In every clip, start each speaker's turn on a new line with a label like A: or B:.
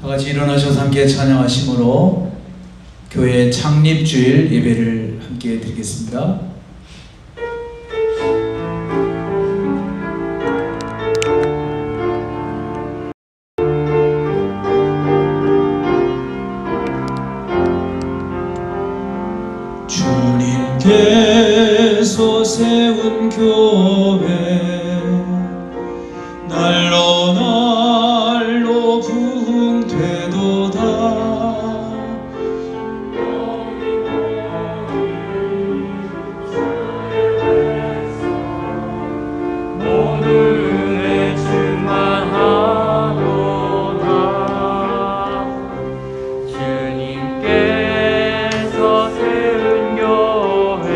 A: 다 같이 일어나셔서 함께 찬양하심으로 교회 창립주일 예배를 함께 드리겠습니다. 주님께서 세운 교회 날로 날로 부흥되도다.
B: 모든 은혜 충만하도다. 주님께서 세운 교회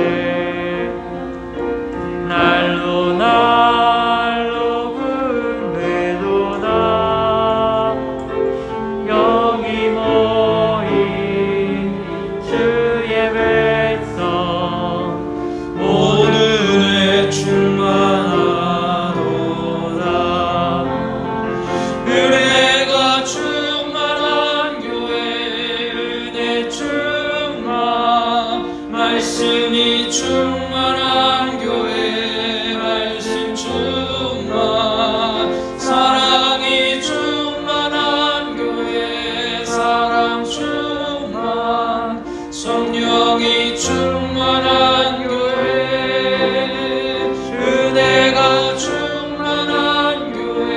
B: 날로 날로 부흥되도다. 여기 모인 주의 백성 모든 은혜 충만하도다. 은혜가 충만한 교회, 은혜 충만, 말씀이 충만한 교회, 말씀 충만, 사랑이 충만한 교회, 사랑 충만, 성령이 충만한 교회, 은혜가 충만한 교회,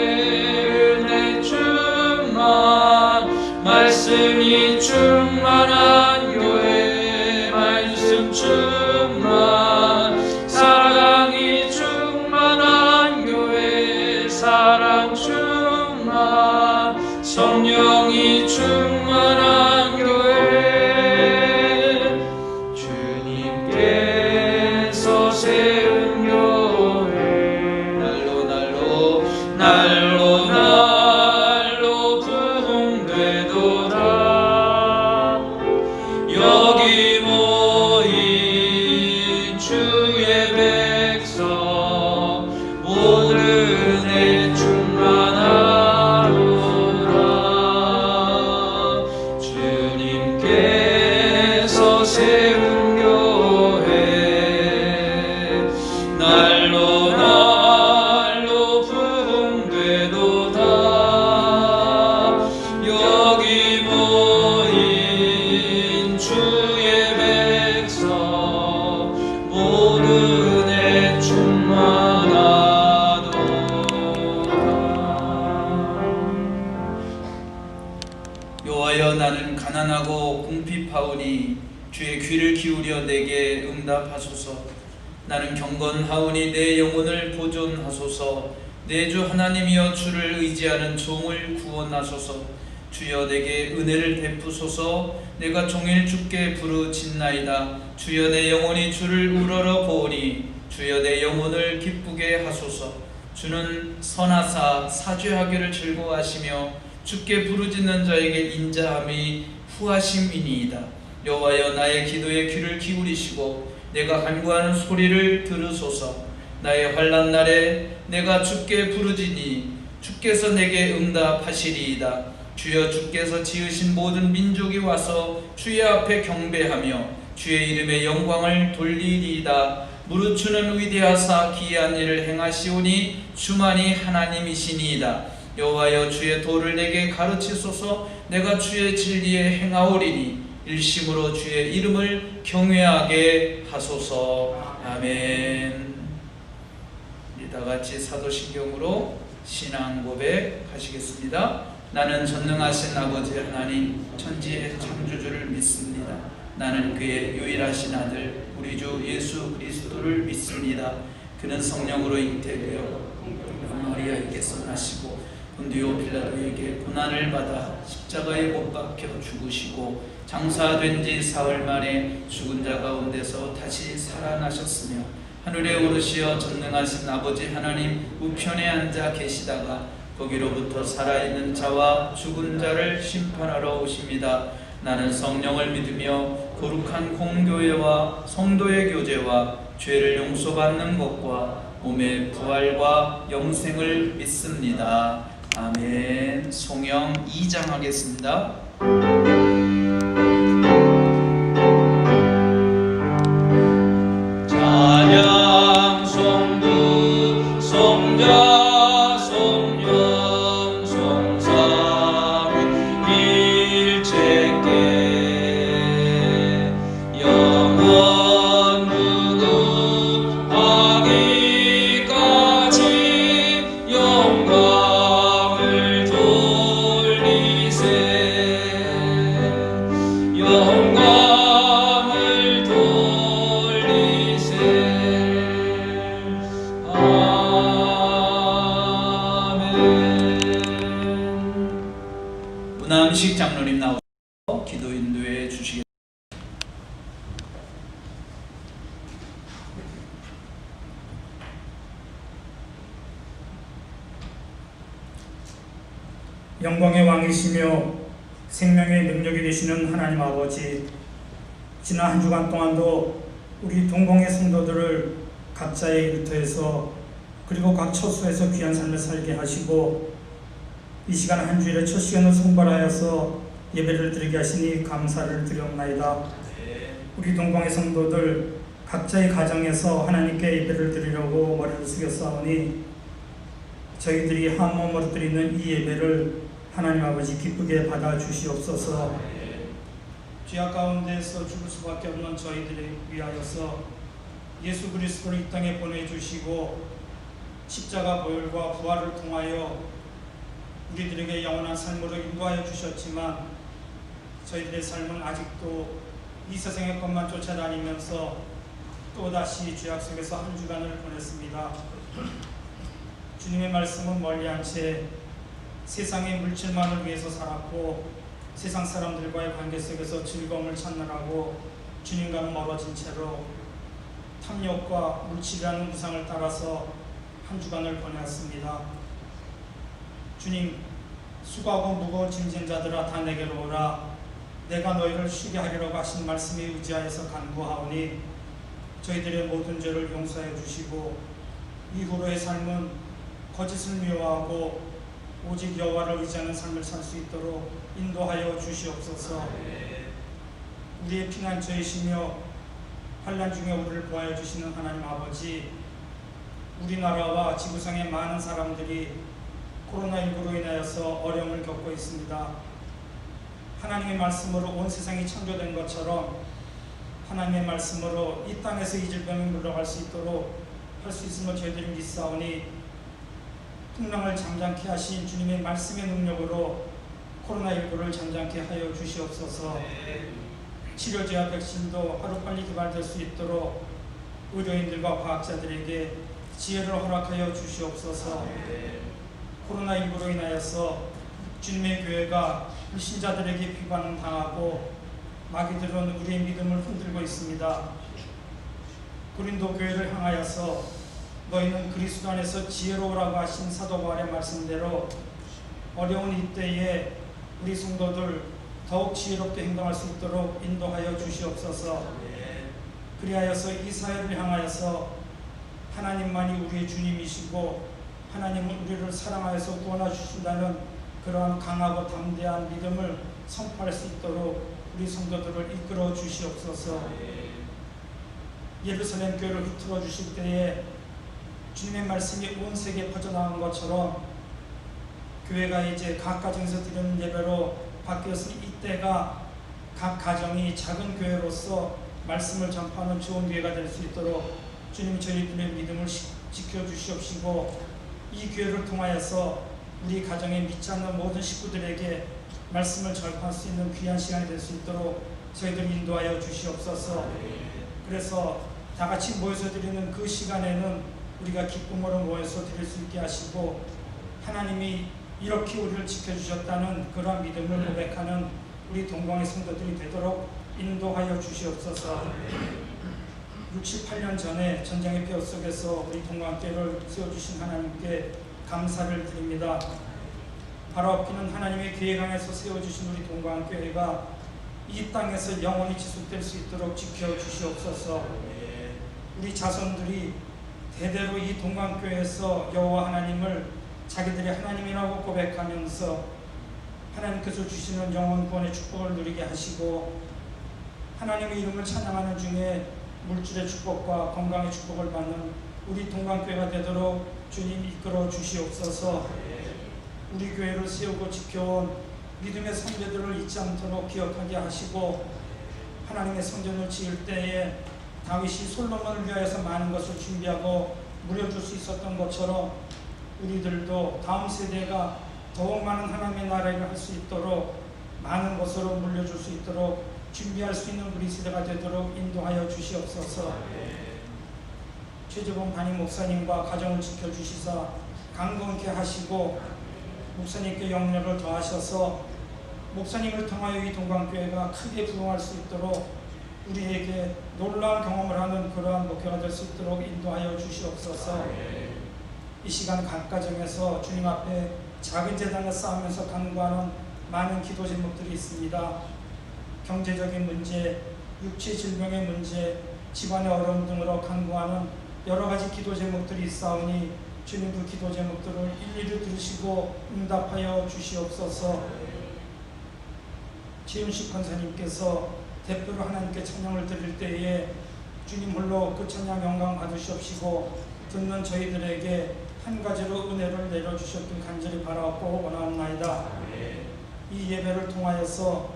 B: 은혜 충만, 말씀이 충만한 교회, 말씀 충만, 사랑이 충만한 교회, 사랑 충만, 성령이 충만한 교회, 주님께서 세운 교회 날로 날로 부흥되도다. 여기 모인 주의 백성 모든 은혜 충만하도다. 주님께서 세운 교회 날로 날로 부흥되도다. 여기 모인 주의 백성 모든 은혜 충만하도다. 여호와여, 나는 가난하고 궁핍하오니 주의 귀를 기울여 내게 응답하소서. 나는 경건하오니 내 영혼을 보존하소서. 내 주 하나님이여, 주를 의지하는 종을 구원하소서. 주여, 내게 은혜를 베푸소서. 내가 종일 주께 부르짖나이다. 주여, 내 영혼이 주를 우러러 보오니 주여, 내 영혼을 기쁘게 하소서. 주는 선하사 사죄하기를 즐거워하시며 주께 부르짖는 자에게 인자함이 후하심이니이다. 여호와여, 나의 기도에 귀를 기울이시고 내가 간구하는 소리를 들으소서. 나의 환난 날에 내가 주께 부르짖니 주께서 내게 응답하시리이다. 주여, 주께서 지으신 모든 민족이 와서 주의 앞에 경배하며 주의 이름의 영광을 돌리리이다. 무릇 주는 위대하사 기이한 일을 행하시오니 주만이 하나님이시니이다. 여호와여, 주의 도를 내게 가르치소서. 내가 주의 진리에 행하오리니 일심으로 주의 이름을 경외하게 하소서. 아멘. 우리 다 같이 사도신경으로 신앙 고백 하시겠습니다. 나는 전능하신 아버지 하나님 천지의 창조주를 믿습니다. 나는 그의 유일하신 아들 우리 주 예수 그리스도를 믿습니다. 그는 성령으로 잉태되어 마리아에게서 나시고 본디오 빌라도에게 고난을 받아 십자가에 못 박혀 죽으시고 장사된 지 사흘 만에 죽은 자 가운데서 다시 살아나셨으며 하늘에 오르시어 전능하신 아버지 하나님 우편에 앉아 계시다가 거기로부터 살아있는 자와 죽은 자를 심판하러 오십니다. 나는 성령을 믿으며 거룩한 공교회와 성도의 교제와 죄를 용서받는 것과 몸의 부활과 영생을 믿습니다. 아멘. 송영 2장 하겠습니다. 찬양 송부 송자 송영 송사위 일체께 영원 무궁하기까지 영광을 돌리세 영광을 돌리세 아멘. 문암식 장로님 나오셔서 기도 인도해 주시겠습니다.
C: 영광의 왕이시며 생명의 능력이 되시는 하나님 아버지, 지난 한 주간 동안도 우리 동공의 성도들을 각자의 일터에서 그리고 각 처소에서 귀한 삶을 살게 하시고 이 시간 한 주일의 첫 시간을 손발하여서 예배를 드리게 하시니 감사를 드리옵나이다. 우리 동공의 성도들 각자의 가정에서 하나님께 예배를 드리려고 머리를 숙였사오니 저희들이 한 몸으로 드리는 이 예배를 하나님 아버지 기쁘게 받아 주시옵소서. 죄악 가운데서 죽을 수밖에 없는 저희들을 위하여서 예수 그리스도를 이 땅에 보내주시고 십자가 보혈과 부활을 통하여 우리들에게 영원한 삶으로 인도하여 주셨지만 저희들의 삶은 아직도 이 세상의 것만 쫓아다니면서 또다시 죄악 속에서 한 주간을 보냈습니다. 주님의 말씀은 멀리한 채 세상의 물질만을 위해서 살았고 세상 사람들과의 관계 속에서 즐거움을 찾느라고 주님과는 멀어진 채로 탐욕과 물질이라는 우상을 따라서 한 주간을 보내었습니다. 주님, 수고하고 무거운 짐진 자들아 다 내게로 오라. 내가 너희를 쉬게 하리라고 하신 말씀에 의지하여서 간구하오니 저희들의 모든 죄를 용서해 주시고 이후로의 삶은 거짓을 미워하고 오직 여호와를 의지하는 삶을 살 수 있도록 인도하여 주시옵소서. 우리의 피난처이시며 환난 중에 우리를 보호해 주시는 하나님 아버지, 우리나라와 지구상의 많은 사람들이 코로나19로 인하여서 어려움을 겪고 있습니다. 하나님의 말씀으로 온 세상이 창조된 것처럼 하나님의 말씀으로 이 땅에서 이 질병이 물러갈 수 있도록 할 수 있음을 저희들이 믿사오니 풍랑을 잠잠케 하신 주님의 말씀의 능력으로 코로나19를 잠잠케 하여 주시옵소서. 치료제와 백신도 하루빨리 개발될 수 있도록 의료인들과 과학자들에게 지혜를 허락하여 주시옵소서. 코로나19로 인하여서 주님의 교회가 불신자들에게 비방을 당하고 마귀들은 우리의 믿음을 흔들고 있습니다. 고린도 교회를 향하여서 너희는 그리스도 안에서 지혜로우라고 하신 사도 바울의 말씀대로 어려운 이때에 우리 성도들 더욱 지혜롭게 행동할 수 있도록 인도하여 주시옵소서. 그리하여서 이 사회를 향하여서 하나님만이 우리의 주님이시고 하나님은 우리를 사랑하여서 구원해 주신다는 그러한 강하고 담대한 믿음을 선포할 수 있도록 우리 성도들을 이끌어 주시옵소서. 예루살렘 교회를 흩어져 주실 때에 주님의 말씀이 온 세계에 퍼져나간 것처럼 교회가 이제 각 가정에서 드리는 예배로 바뀌었으니 이때가 각 가정이 작은 교회로서 말씀을 전파하는 좋은 교회가 될 수 있도록 주님 저희들의 믿음을 지켜주시옵시고 이 교회를 통하여서 우리 가정에 믿지 않는 모든 식구들에게 말씀을 전파할 수 있는 귀한 시간이 될 수 있도록 저희들 인도하여 주시옵소서. 그래서 다 같이 모여서 드리는 그 시간에는 우리가 기쁨으로 모여서 드릴 수 있게 하시고 하나님이 이렇게 우리를 지켜주셨다는 그러한 믿음을 고백하는 우리 동광의 성도들이 되도록 인도하여 주시옵소서. 6, 8년 전에 전쟁의 뼈 속에서 우리 동광교회를 세워주신 하나님께 감사를 드립니다. 바로 앞에는 하나님의 계획 안에서 세워주신 우리 동광교회가 이 땅에서 영원히 지속될 수 있도록 지켜주시옵소서. 우리 자손들이 대대로 이 동광교회에서 여호와 하나님을 자기들이 하나님이라고 고백하면서 하나님께서 주시는 영원 구원의 축복을 누리게 하시고 하나님의 이름을 찬양하는 중에 물질의 축복과 건강의 축복을 받는 우리 동강교회가 되도록 주님 이끌어 주시옵소서. 우리 교회를 세우고 지켜온 믿음의 선배들을 잊지 않도록 기억하게 하시고 하나님의 성전을 지을 때에 다윗이 솔로몬을 위하여서 많은 것을 준비하고 물려줄 수 있었던 것처럼 우리들도 다음 세대가 더욱 많은 하나님의 나라를 할 수 있도록 많은 것으로 물려줄 수 있도록 준비할 수 있는 우리 세대가 되도록 인도하여 주시옵소서. 최재범 담임 목사님과 가정을 지켜주시사 강건케 하시고 목사님께 영력을 더하셔서 목사님을 통하여 이 동강교회가 크게 부흥할 수 있도록 우리에게 놀라운 경험을 하는 그러한 목회가 될 수 있도록 인도하여 주시옵소서. 이 시간 각 가정에서 주님 앞에 작은 재단을 쌓으면서 간구하는 많은 기도 제목들이 있습니다. 경제적인 문제, 육체 질병의 문제, 집안의 어려움 등으로 간구하는 여러 가지 기도 제목들이 있사오니 주님 그 기도 제목들을 일일이 들으시고 응답하여 주시옵소서. 최윤식 권사님께서 대표로 하나님께 찬양을 드릴 때에 주님 홀로 그 찬양 영광 받으시옵시고 듣는 저희들에게 한 가지로 은혜를 내려주셨길 간절히 바라옵고 원하옵나이다. 이 예배를 통하여서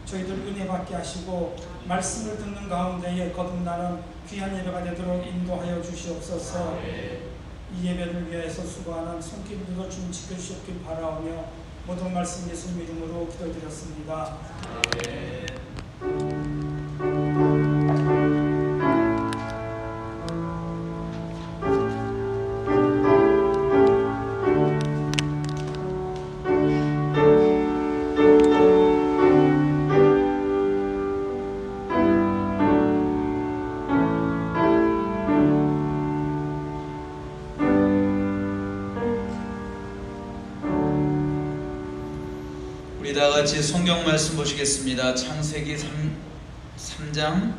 C: 저희들 은혜 받게 하시고 말씀을 듣는 가운데에 거듭나는 귀한 예배가 되도록 인도하여 주시옵소서. 이 예배를 위해서 수고하는 손길들도 주님 지켜주셨길 바라오며 모든 말씀 예수님 이름으로 기도드렸습니다.
B: 우리 다 같이 성경 말씀 보시겠습니다. 창세기 3장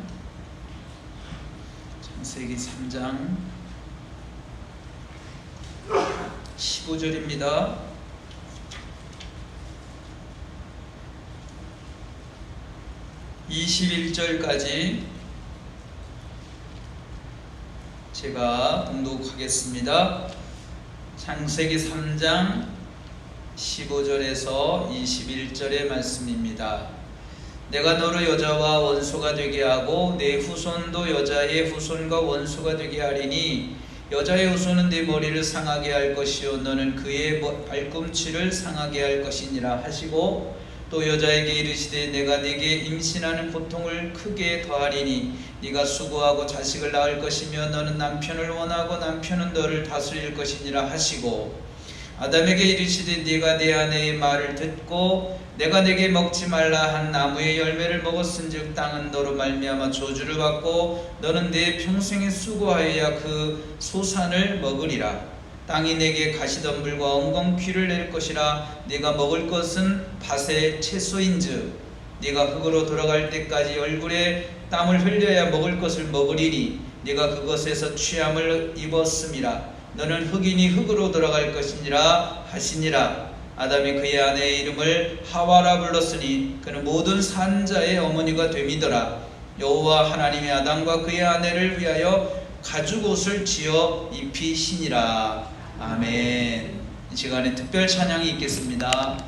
B: 15절입니다. (21절까지) 제가 봉독하겠습니다. 창세기 3장 15절에서 21절의 말씀입니다. 내가 너를 여자와 원수가 되게 하고 내 후손도 여자의 후손과 원수가 되게 하리니 여자의 후손은 네 머리를 상하게 할 것이요 너는 그의 발꿈치를 상하게 할 것이니라 하시고 또 여자에게 이르시되 내가 네게 임신하는 고통을 크게 더하리니 네가 수고하고 자식을 낳을 것이며 너는 남편을 원하고 남편은 너를 다스릴 것이니라 하시고 아담에게 이르시되 네가 내 아내의 말을 듣고 내가 네게 먹지 말라 한 나무의 열매를 먹었은즉 땅은 너로 말미암아 저주를 받고 너는 내 평생에 수고하여야 그 소산을 먹으리라. 땅이 내게 가시덤불과 엉겅퀴를 낼 것이라. 네가 먹을 것은 밭의 채소인즉 네가 흙으로 돌아갈 때까지 얼굴에 땀을 흘려야 먹을 것을 먹으리니 네가 그것에서 취함을 입었음이라. 너는 흙이니 흙으로 돌아갈 것이니라 하시니라. 아담이 그의 아내의 이름을 하와라 불렀으니 그는 모든 산자의 어머니가 됨이더라. 여호와 하나님이 아담과 그의 아내를 위하여 가죽옷을 지어 입히시니라. 아멘. 이 시간에 특별 찬양이 있겠습니다.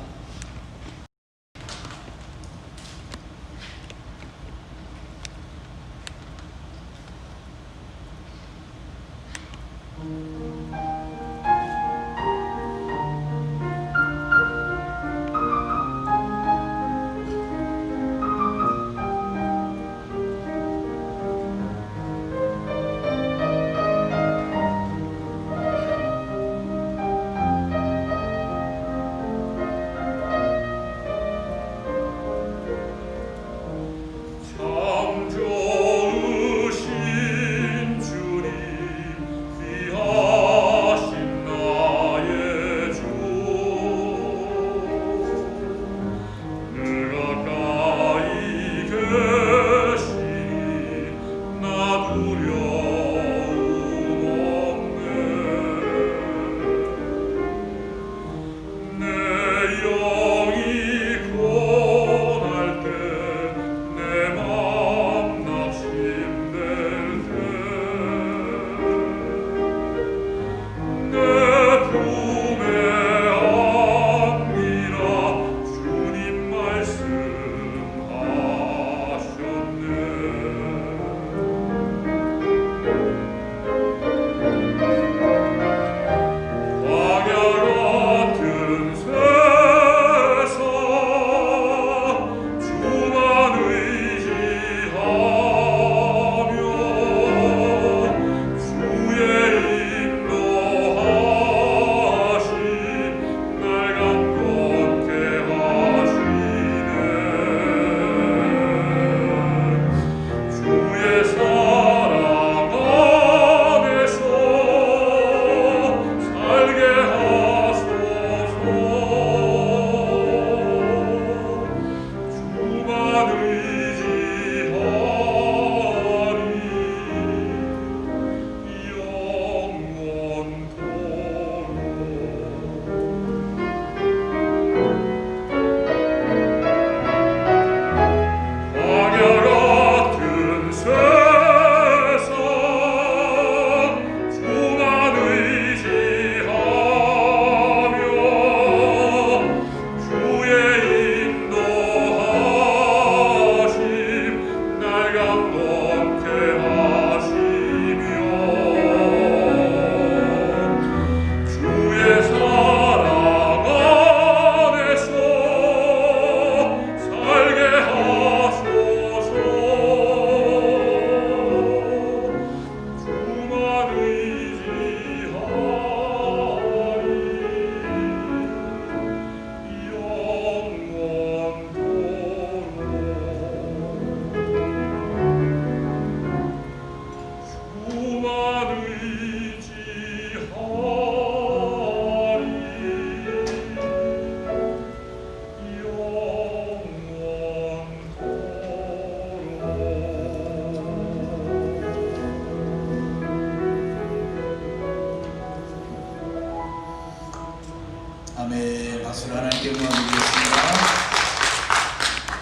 A: 아멘. 박수를 하나님께 응원드리겠습니다.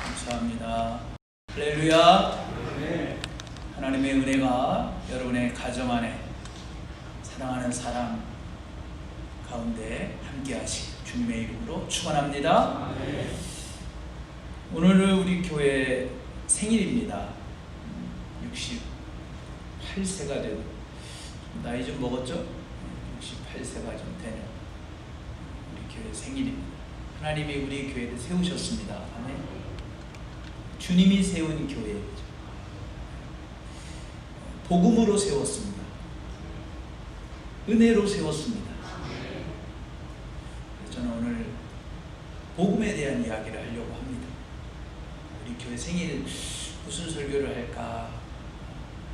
A: 감사합니다. 할렐루야. 하나님의 은혜가 여러분의 가정 안에 사랑하는 사람 가운데 함께 하시길 주님의 이름으로 축원합니다. 오늘은 우리 교회 생일입니다. 68세가 된, 나이 좀 먹었죠? 68세가 좀 되는 우리 교회 생일입니다. 하나님이 우리 교회를 세우셨습니다. 아멘. 주님이 세운 교회죠. 복음으로 세웠습니다. 은혜로 세웠습니다. 저는 오늘 복음에 대한 이야기를 하려고 합니다. 우리 교회 생일 무슨 설교를 할까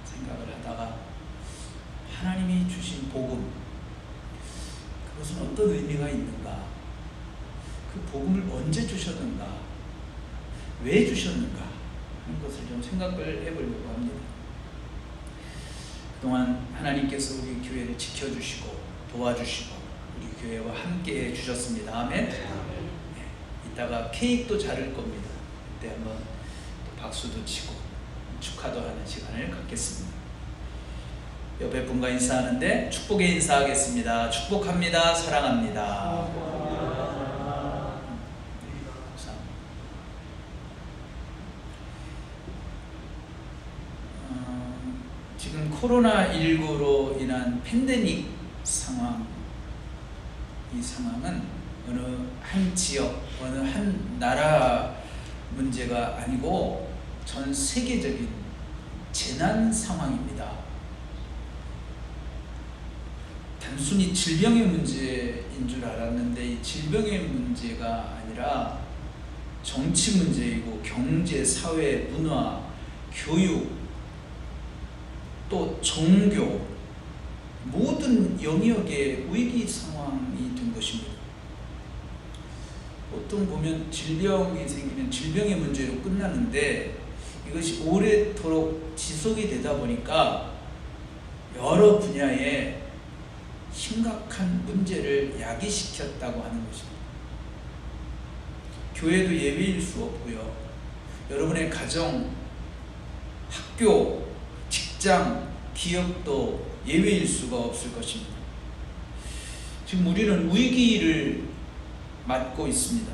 A: 생각을 하다가 하나님이 주신 복음, 그것은 어떤 의미가 있는가, 그 복음을 언제 주셨는가, 왜 주셨는가 하는 것을 좀 생각을 해보려고 합니다. 그동안 하나님께서 우리 교회를 지켜주시고 도와주시고 우리 교회와 함께 해주셨습니다. 아멘. 네, 이따가 케이크도 자를 겁니다. 그때 한번 또 박수도 치고 축하도 하는 시간을 갖겠습니다. 옆에 분과 인사하는데 축복의 인사하겠습니다. 축복합니다. 사랑합니다. 지금 코로나19로 인한 팬데믹 상황, 이 상황은 어느 한 지역, 어느 한 나라 문제가 아니고 전 세계적인 재난 상황입니다. 단순히 질병의 문제인 줄 알았는데 이 질병의 문제가 아니라 정치 문제이고 경제, 사회, 문화, 교육, 또 종교, 모든 영역의 위기 상황이 된 것입니다. 보통 보면 질병이 생기면 질병의 문제로 끝나는데 이것이 오래도록 지속이 되다 보니까 여러 분야에 심각한 문제를 야기시켰다고 하는 것입니다. 교회도 예외일 수 없고요. 여러분의 가정, 학교, 직장, 기업도 예외일 수가 없을 것입니다. 지금 우리는 위기를 맞고 있습니다.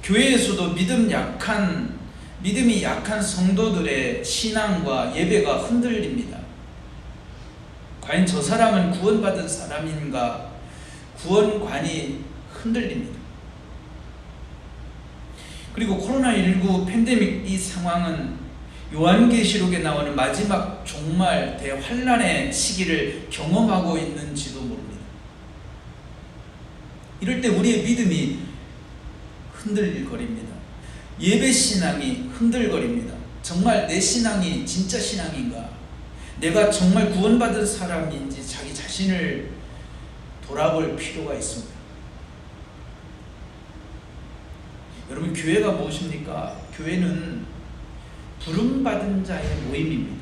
A: 교회에서도 믿음이 약한 성도들의 신앙과 예배가 흔들립니다. 과연 저 사람은 구원받은 사람인가? 구원관이 흔들립니다. 그리고 코로나19 팬데믹 이 상황은 요한계시록에 나오는 마지막 종말 대환란의 시기를 경험하고 있는지도 모릅니다. 이럴 때 우리의 믿음이 흔들거립니다. 예배 신앙이 흔들거립니다. 정말 내 신앙이 진짜 신앙인가? 내가 정말 구원받은 사람인지 자기 자신을 돌아볼 필요가 있습니다. 여러분, 교회가 무엇입니까? 교회는 부름받은 자의 모임입니다.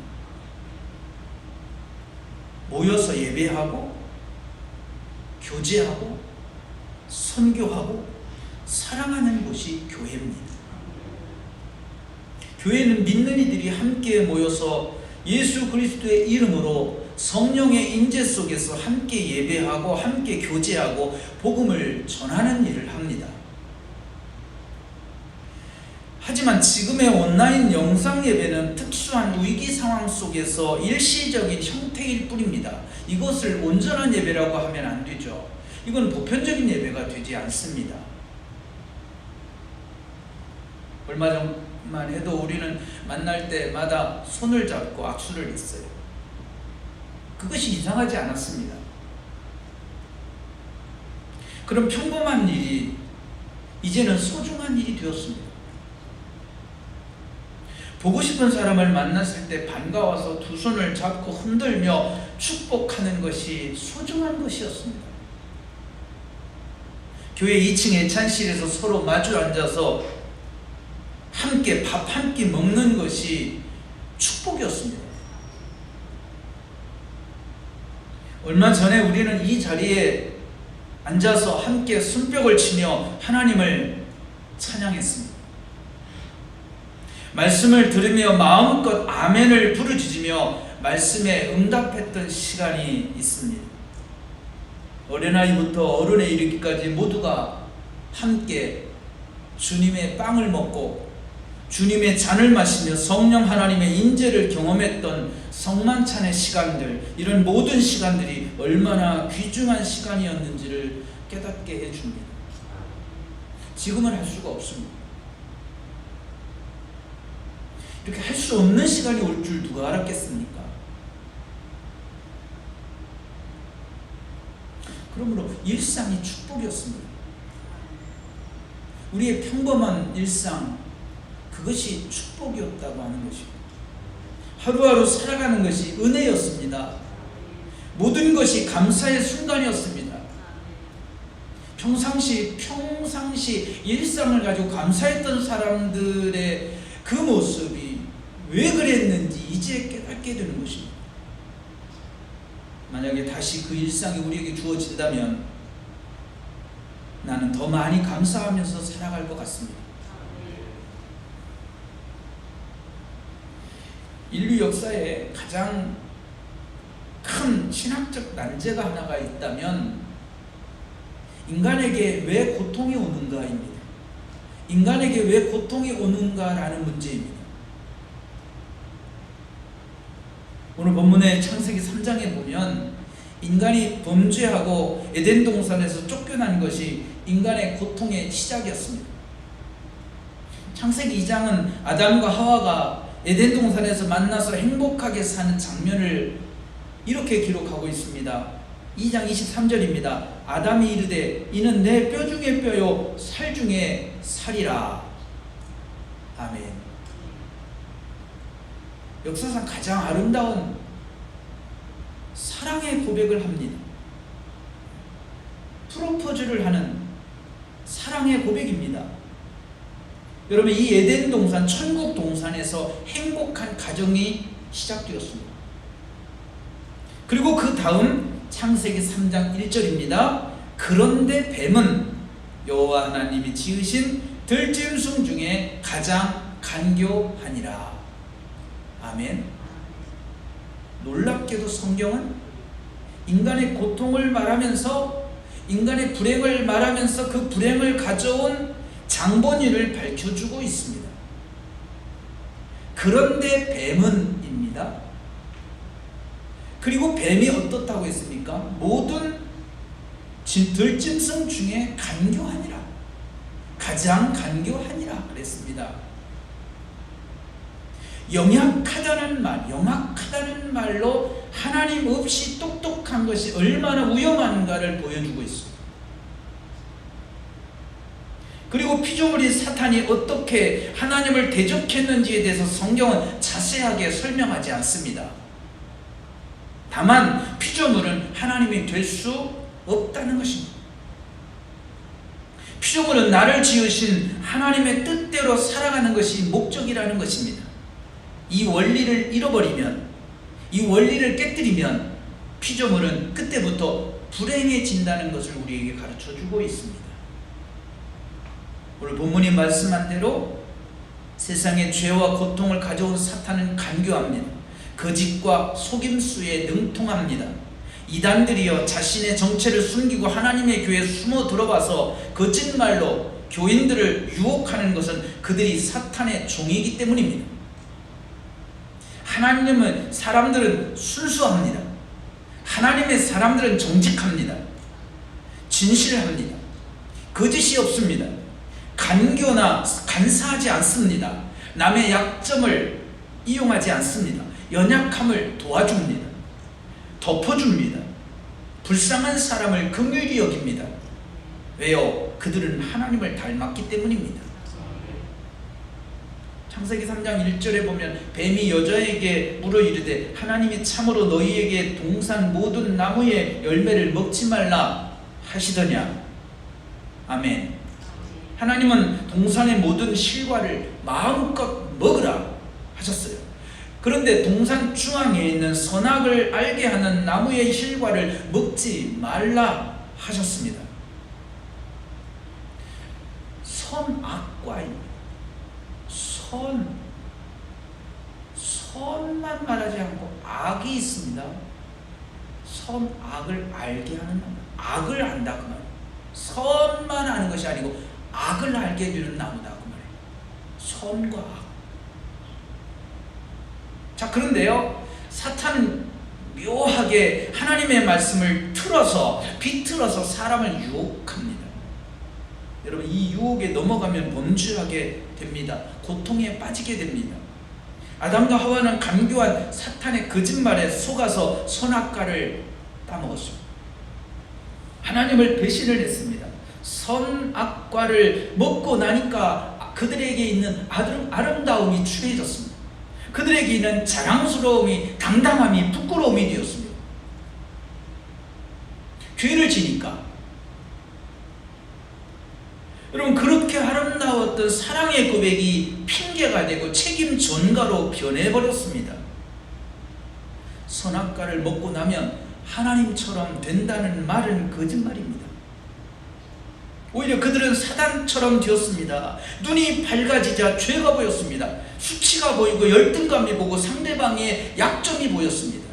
A: 모여서 예배하고 교제하고 선교하고 사랑하는 곳이 교회입니다. 교회는 믿는 이들이 함께 모여서 예수 그리스도의 이름으로 성령의 임재 속에서 함께 예배하고 함께 교제하고 복음을 전하는 일을 합니다. 하지만 지금의 온라인 영상 예배는 특수한 위기 상황 속에서 일시적인 형태일 뿐입니다. 이것을 온전한 예배라고 하면 안 되죠. 이건 보편적인 예배가 되지 않습니다. 얼마 전만 해도 우리는 만날 때마다 손을 잡고 악수를 했어요. 그것이 이상하지 않았습니다. 그런 평범한 일이 이제는 소중한 일이 되었습니다. 보고 싶은 사람을 만났을 때 반가워서 두 손을 잡고 흔들며 축복하는 것이 소중한 것이었습니다. 교회 2층 예찬실에서 서로 마주 앉아서 함께 밥 한 끼 먹는 것이 축복이었습니다.
B: 얼마 전에 우리는 이 자리에 앉아서 함께 손뼉을 치며 하나님을 찬양했습니다. 말씀을 들으며 마음껏 아멘을 부르짖으며 말씀에 응답했던 시간이 있습니다. 어린아이부터 어른에 이르기까지 모두가 함께 주님의 빵을 먹고 주님의 잔을 마시며 성령 하나님의 인재를 경험했던 성만찬의 시간들, 이런 모든 시간들이 얼마나 귀중한 시간이었는지를 깨닫게 해줍니다. 지금은 할 수가 없습니다. 이렇게 할 수 없는 시간이 올 줄 누가 알았겠습니까? 그러므로 일상이 축복이었습니다. 우리의 평범한 일상, 그것이 축복이었다고 하는 것입니다. 하루하루 살아가는 것이 은혜였습니다. 모든 것이 감사의 순간이었습니다. 평상시 일상을 가지고 감사했던 사람들의 그 모습이 왜 그랬는지 이제 깨닫게 되는 것입니다. 만약에 다시 그 일상이 우리에게 주어진다면 나는 더 많이 감사하면서 살아갈 것 같습니다. 인류 역사에 가장 큰 신학적 난제가 하나가 있다면 인간에게 왜 고통이 오는가입니다. 인간에게 왜 고통이 오는가라는 문제입니다. 오늘 본문의 창세기 3장에 보면 인간이 범죄하고 에덴 동산에서 쫓겨난 것이 인간의 고통의 시작이었습니다. 창세기 2장은 아담과 하와가 에덴 동산에서 만나서 행복하게 사는 장면을 이렇게 기록하고 있습니다. 2장 23절입니다. 아담이 이르되 이는 내 뼈 중에 뼈요 살 중에 살이라. 아멘. 역사상 가장 아름다운 사랑의 고백을 합니다. 프로포즈를 하는 사랑의 고백입니다. 여러분, 이 에덴 동산, 천국 동산에서 행복한 가정이 시작되었습니다. 그리고 그 다음 창세기 3장 1절입니다. 그런데 뱀은 여호와 하나님이 지으신 들짐승 중에 가장 간교하니라. 아멘. 놀랍게도 성경은 인간의 고통을 말하면서, 인간의 불행을 말하면서 그 불행을 가져온 장본인을 밝혀주고 있습니다. 그런데 뱀은입니다. 그리고 뱀이 어떻다고 했습니까? 모든 들짐승 중에 간교하니라. 가장 간교하니라 그랬습니다. 영악하다는 말로 하나님 없이 똑똑한 것이 얼마나 위험한가를 보여주고 있습니다. 그리고 피조물인 사탄이 어떻게 하나님을 대적했는지에 대해서 성경은 자세하게 설명하지 않습니다. 다만 피조물은 하나님이 될 수 없다는 것입니다. 피조물은 나를 지으신 하나님의 뜻대로 살아가는 것이 목적이라는 것입니다. 이 원리를 잃어버리면, 이 원리를 깨뜨리면 피조물은 그때부터 불행해진다는 것을 우리에게 가르쳐주고 있습니다. 오늘 본문이 말씀한 대로 세상에 죄와 고통을 가져온 사탄은 간교합니다. 거짓과 속임수에 능통합니다. 이단들이여 자신의 정체를 숨기고 하나님의 교회에 숨어 들어가서 거짓말로 교인들을 유혹하는 것은 그들이 사탄의 종이기 때문입니다. 하나님은 사람들은 순수합니다. 하나님의 사람들은 정직합니다. 진실합니다. 거짓이 없습니다. 간교나 간사하지 않습니다. 남의 약점을 이용하지 않습니다. 연약함을 도와줍니다. 덮어줍니다. 불쌍한 사람을 긍휼히 여깁니다. 왜요? 그들은 하나님을 닮았기 때문입니다. 창세기 3장 1절에 보면 뱀이 여자에게 물어 이르되 하나님이 참으로 너희에게 동산 모든 나무의 열매를 먹지 말라 하시더냐. 아멘. 하나님은 동산의 모든 실과를 마음껏 먹으라 하셨어요. 그런데 동산 중앙에 있는 선악을 알게 하는 나무의 실과를 먹지 말라 하셨습니다. 선악과입니다. 선만 말하지 않고 악이 있습니다. 선악을 알게 하는 나무. 악을 안다 그 말이에요. 선만 아는 것이 아니고 악을 알게 해주는 나무다 그 말이에요. 선과 악. 자, 그런데요, 사탄은 묘하게 하나님의 말씀을 비틀어서 사람을 유혹합니다. 여러분, 이 유혹에 넘어가면 범죄하게 됩니다. 고통에 빠지게 됩니다. 아담과 하와는 간교한 사탄의 거짓말에 속아서 선악과를 따먹었습니다. 하나님을 배신을 했습니다. 선악과를 먹고 나니까 그들에게 있는 아름다움이 추해졌습니다. 그들에게 있는 자랑스러움이, 당당함이, 부끄러움이 되었습니다. 죄를 지니까. 여러분, 그렇게 아름다웠던 사랑의 고백이 핑계가 되고 책임 전가로 변해버렸습니다. 선악과를 먹고 나면 하나님처럼 된다는 말은 거짓말입니다. 오히려 그들은 사단처럼 되었습니다. 눈이 밝아지자 죄가 보였습니다. 수치가 보이고 열등감이 보고 상대방의 약점이 보였습니다.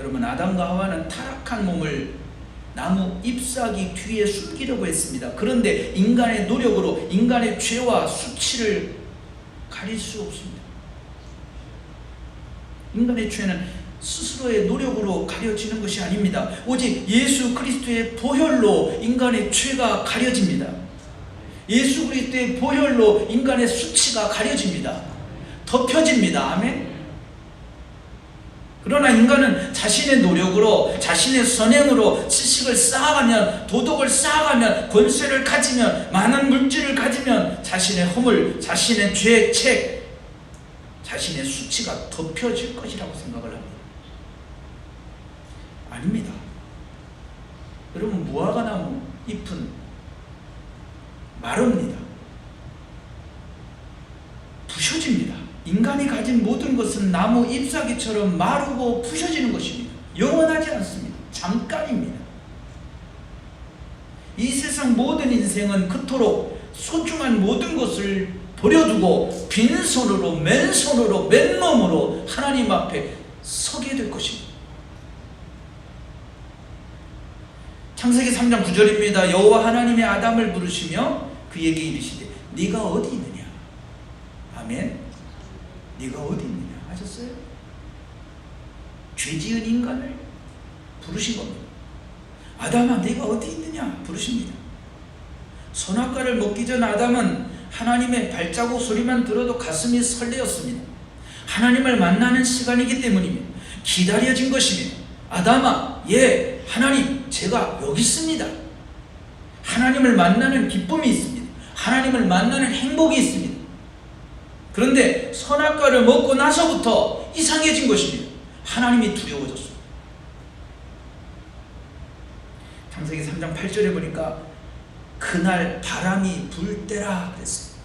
B: 여러분, 아담과 하와는 타락한 몸을 나무 잎사귀 뒤에 숨기려고 했습니다. 그런데 인간의 노력으로 인간의 죄와 수치를 가릴 수 없습니다. 인간의 죄는 스스로의 노력으로 가려지는 것이 아닙니다. 오직 예수 그리스도의 보혈로 인간의 죄가 가려집니다. 예수 그리스도의 보혈로 인간의 수치가 가려집니다. 덮여집니다. 아멘. 그러나 인간은 자신의 노력으로, 자신의 선행으로 지식을 쌓아가면, 도덕을 쌓아가면, 권세를 가지면, 많은 물질을 가지면 자신의 허물, 자신의 죄책, 자신의 수치가 덮여질 것이라고 생각을 합니다. 아닙니다. 여러분, 무화과나무 잎은 마릅니다. 부셔집니다. 인간이 가진 모든 것은 나무 잎사귀처럼 마르고 부셔지는 것입니다. 영원하지 않습니다. 잠깐입니다. 이 세상 모든 인생은 그토록 소중한 모든 것을 버려두고 빈손으로, 맨손으로, 맨몸으로 하나님 앞에 서게 될 것입니다. 창세기 3장 9절입니다. 여호와 하나님의 아담을 부르시며 그에게 이르시되 네가 어디 있느냐. 아멘. 네가 어디 있느냐 하셨어요? 죄지은 인간을 부르신 겁니다. 아담아, 네가 어디 있느냐 부르십니다. 선악과를 먹기 전 아담은 하나님의 발자국 소리만 들어도 가슴이 설레었습니다. 하나님을 만나는 시간이기 때문입니다. 기다려진 것입니다. 아담아, 예, 하나님, 제가 여기 있습니다. 하나님을 만나는 기쁨이 있습니다. 하나님을 만나는 행복이 있습니다. 그런데 선악과를 먹고 나서부터 이상해진 것입니다. 하나님이 두려워졌습니다. 창세기 3장 8절에 보니까 그날 바람이 불 때라 그랬습니다.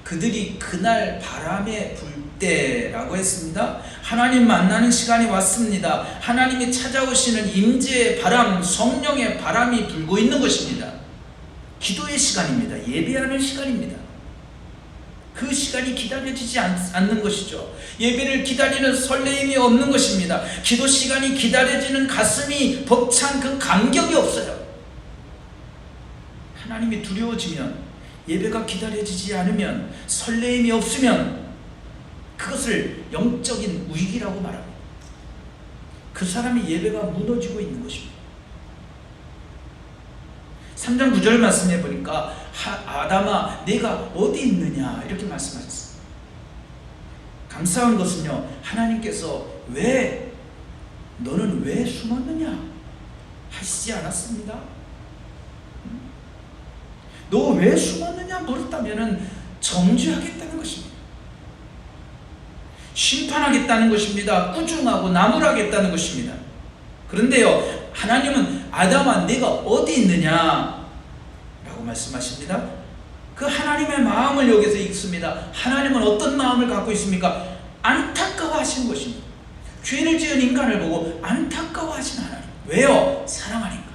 B: 그들이 그날 바람에 불 때라고 했습니다. 하나님 만나는 시간이 왔습니다. 하나님이 찾아오시는 임재의 바람, 성령의 바람이 불고 있는 것입니다. 기도의 시간입니다. 예배하는 시간입니다. 그 시간이 기다려지지 않는 것이죠. 예배를 기다리는 설레임이 없는 것입니다. 기도 시간이 기다려지는 가슴이 벅찬 그 감격이 없어요. 하나님이 두려워지면, 예배가 기다려지지 않으면, 설레임이 없으면 그것을 영적인 위기라고 말합니다. 그 사람의 예배가 무너지고 있는 것입니다. 3장 9절 말씀해 보니까 아담아, 네가 어디 있느냐 이렇게 말씀하셨습니다. 감사한 것은요, 하나님께서 너는 왜 숨었느냐 하시지 않았습니다. 너 왜 숨었느냐 물었다면 정죄하겠다는 것입니다. 심판하겠다는 것입니다. 꾸중하고 나무라겠다는 것입니다. 그런데요, 하나님은 아담아, 네가 어디 있느냐 라고 말씀하십니다.
A: 그 하나님의 마음을 여기서 읽습니다. 하나님은 어떤 마음을 갖고 있습니까? 안타까워하시는 것입니다. 죄를 지은 인간을 보고 안타까워하시는 하나님. 왜요? 사랑하니까.